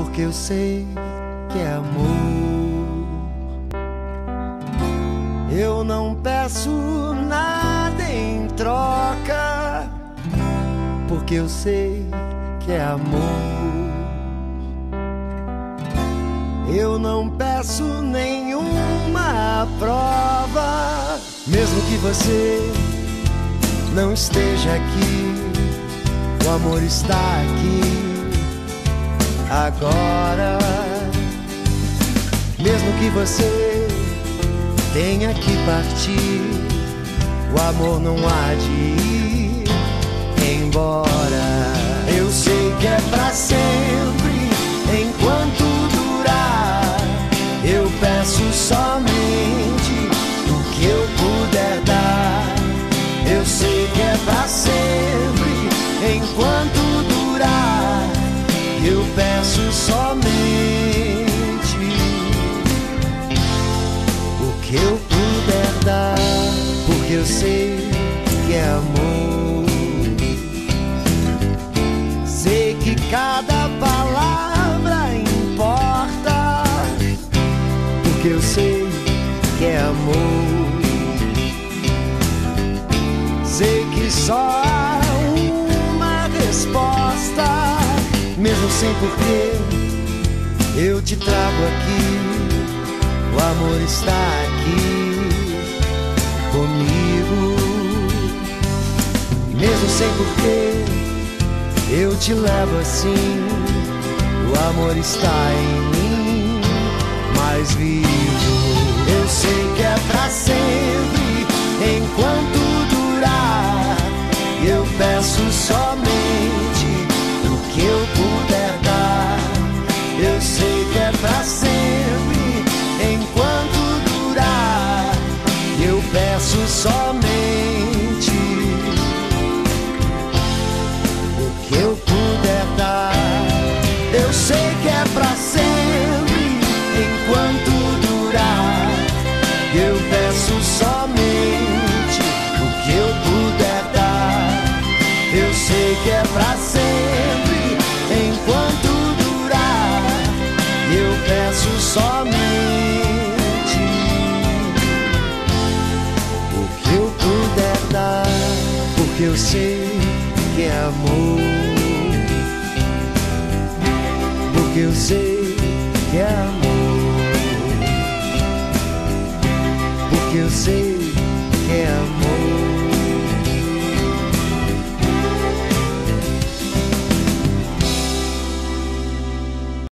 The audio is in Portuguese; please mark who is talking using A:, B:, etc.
A: porque eu sei que é amor. Eu não peço nada em troca, porque eu sei que é amor. Eu não peço nenhuma prova, mesmo que você não esteja aqui, o amor está aqui agora. Mesmo que você tenha que partir, o amor não há de ir embora. Eu sei que é pra sempre, enquanto durar. Eu peço somente o que eu puder dar. Eu sei que é pra sempre, enquanto durar. Eu peço somente o que eu puder dar, porque eu sei que é amor. Sei que cada palavra importa, porque eu sei que é amor. Sei que só há uma resposta, mesmo sem porquê, eu te trago aqui. O amor está aqui comigo. Mesmo sem porquê, eu te levo assim. O amor está em mim, mais vivo. Eu sei que é pra sempre, enquanto durar. Eu peço somente o que eu puder dar. Eu sei que é pra sempre, enquanto durar. Eu peço somente o que eu puder dar. Eu sei que é pra sempre, enquanto durar. Eu peço somente o que eu puder dar. Eu sei que é pra sempre, enquanto durar. Eu peço somente o que eu puder dar, porque eu sei que é amor. Porque eu sei que é amor. Porque eu sei